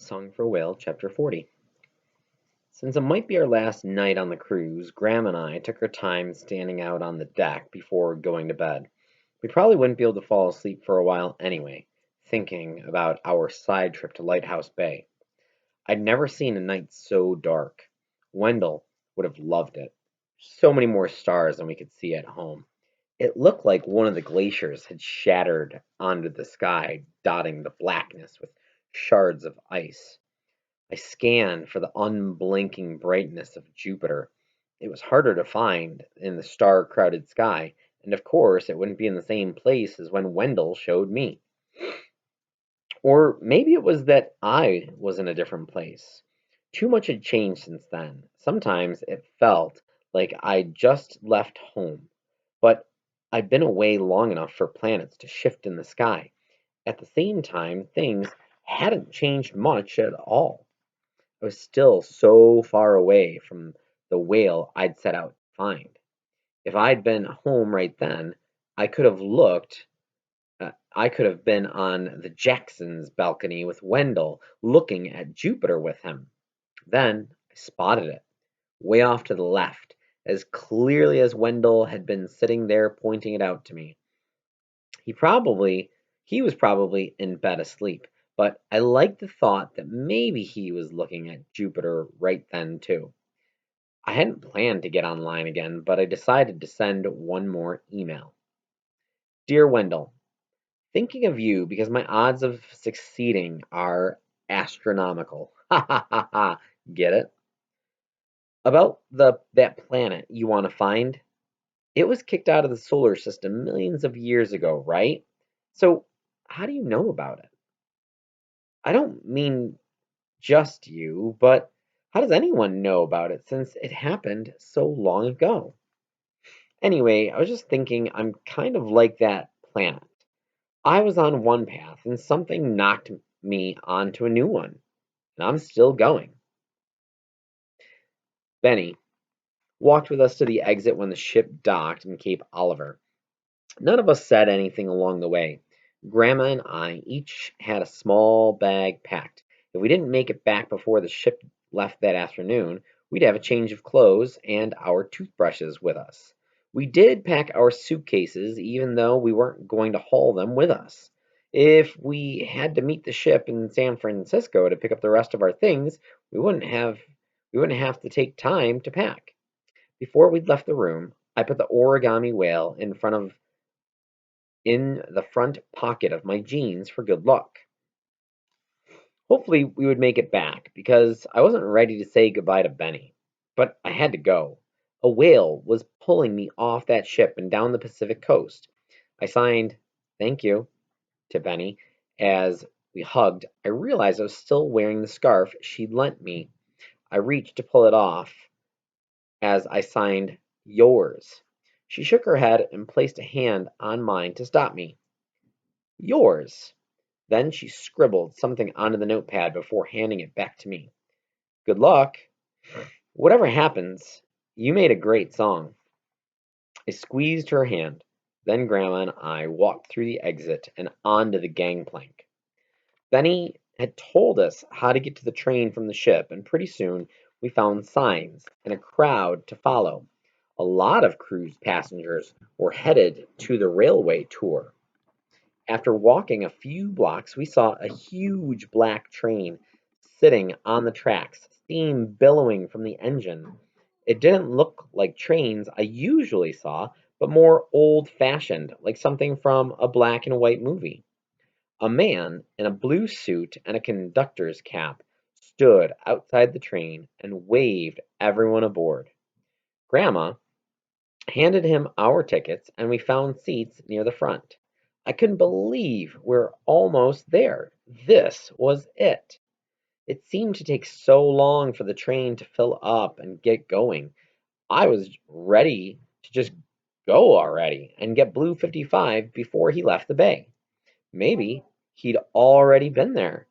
Song for a Whale, Chapter 40. Since it might be our last night on the cruise, Graham and I took our time standing out on the deck before going to bed. We probably wouldn't be able to fall asleep for a while anyway, thinking about our side trip to Lighthouse Bay. I'd never seen a night so dark. Wendell would have loved it. So many more stars than we could see at home. It looked like one of the glaciers had shattered onto the sky, dotting the blackness with shards of ice. I scanned for the unblinking brightness of Jupiter. It was harder to find in the star crowded sky, and of course, it wouldn't be in the same place as when Wendell showed me. Or maybe it was that I was in a different place. Too much had changed since then. Sometimes it felt like I'd just left home, but I'd been away long enough for planets to shift in the sky. At the same time, things hadn't changed much at all. I was still so far away from the whale I'd set out to find. If I'd been home right then, I could have looked. I could have been on the Jacksons' balcony with Wendell, looking at Jupiter with him. Then I spotted it, way off to the left, as clearly as Wendell had been sitting there pointing it out to me. He probably he was probably in bed asleep, but I liked the thought that maybe he was looking at Jupiter right then too. I hadn't planned to get online again, but I decided to send one more email. Dear Wendell, thinking of you because my odds of succeeding are astronomical. Ha ha ha ha. Get it? About the that planet you want to find? It was kicked out of the solar system millions of years ago, right? So, how do you know about it? I don't mean just you, but how does anyone know about it since it happened so long ago? Anyway, I was just thinking I'm kind of like that planet. I was on one path and something knocked me onto a new one, and I'm still going. Benny walked with us to the exit when the ship docked in Cape Oliver. None of us said anything along the way. Grandma and I each had a small bag packed. If we didn't make it back before the ship left that afternoon, we'd have a change of clothes and our toothbrushes with us. We did pack our suitcases, even though we weren't going to haul them with us. If we had to meet the ship in San Francisco to pick up the rest of our things, we wouldn't have we wouldn't have to take time to pack. Before we'd left the room, I put the origami whale in the front pocket of my jeans for good luck. Hopefully, we would make it back because I wasn't ready to say goodbye to Benny. But I had to go. A whale was pulling me off that ship and down the Pacific coast. I signed, "Thank you," to Benny. As we hugged, I realized I was still wearing the scarf she'd lent me. I reached to pull it off as I signed, "Yours." She shook her head and placed a hand on mine to stop me. "Yours." Then she scribbled something onto the notepad before handing it back to me. "Good luck. Whatever happens, you made a great song." I squeezed her hand. Then Grandma and I walked through the exit and onto the gangplank. Benny had told us how to get to the train from the ship, and pretty soon we found signs and a crowd to follow. A lot of cruise passengers were headed to the railway tour. After walking a few blocks, we saw a huge black train sitting on the tracks, steam billowing from the engine. It didn't look like trains I usually saw, but more old fashioned, like something from a black and white movie. A man in a blue suit and a conductor's cap stood outside the train and waved everyone aboard. Grandma handed him our tickets, and we found seats near the front. I couldn't believe we're almost there. This was it. It seemed to take so long for the train to fill up and get going. I was ready to just go already and get Blue 55 before he left the bay. Maybe he'd already been there.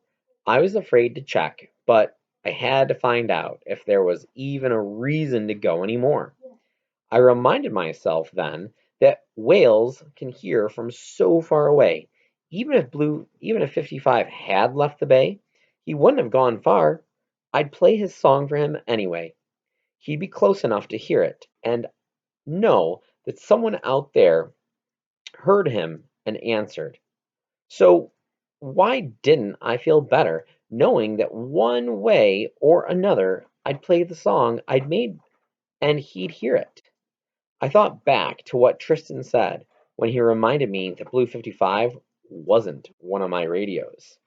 I was afraid to check, but I had to find out if there was even a reason to go anymore. I reminded myself then that whales can hear from so far away. Even if 55 had left the bay, He wouldn't have gone far. I'd play his song for him anyway. He'd be close enough to hear it, and know that someone out there heard him and answered. So why didn't I feel better knowing that one way or another I'd play the song I'd made and he'd hear it? I thought back to what Tristan said when he reminded me that Blue 55 wasn't one of my radios.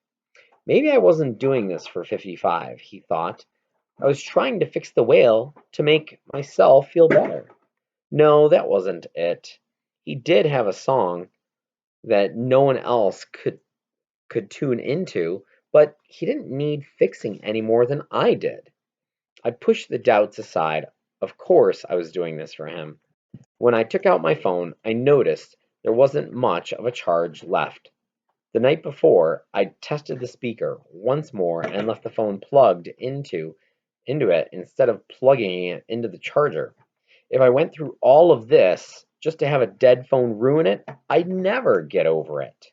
Maybe I wasn't doing this for 55, he thought. I was trying to fix the whale to make myself feel better. No, that wasn't it. He did have a song that no one else could tune into, but he didn't need fixing any more than I did. I pushed the doubts aside. Of course, I was doing this for him. When I took out my phone, I noticed there wasn't much of a charge left. The night before, I'd tested the speaker once more and left the phone plugged into it instead of plugging it into the charger. If I went through all of this just to have a dead phone ruin it, I'd never get over it.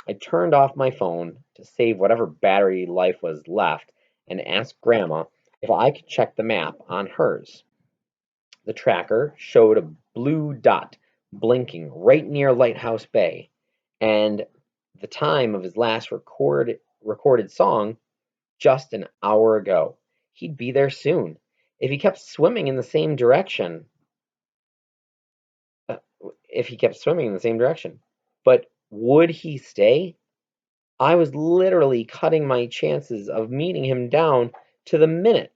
I turned off my phone to save whatever battery life was left and asked Grandma if I could check the map on hers. The tracker showed a blue dot blinking right near Lighthouse Bay, and the time of his last recorded song just an hour ago. He'd be there soon. If he kept swimming in the same direction, uh, if he kept swimming in the same direction. But would he stay? I was literally cutting my chances of meeting him down to the minute.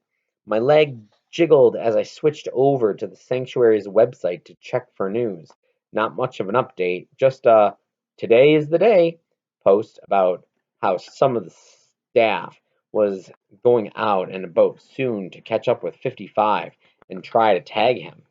My leg jiggled as I switched over to the sanctuary's website to check for news. Not much of an update, just a "today is the day" post about how some of the staff was going out in a boat soon to catch up with 55 and try to tag him.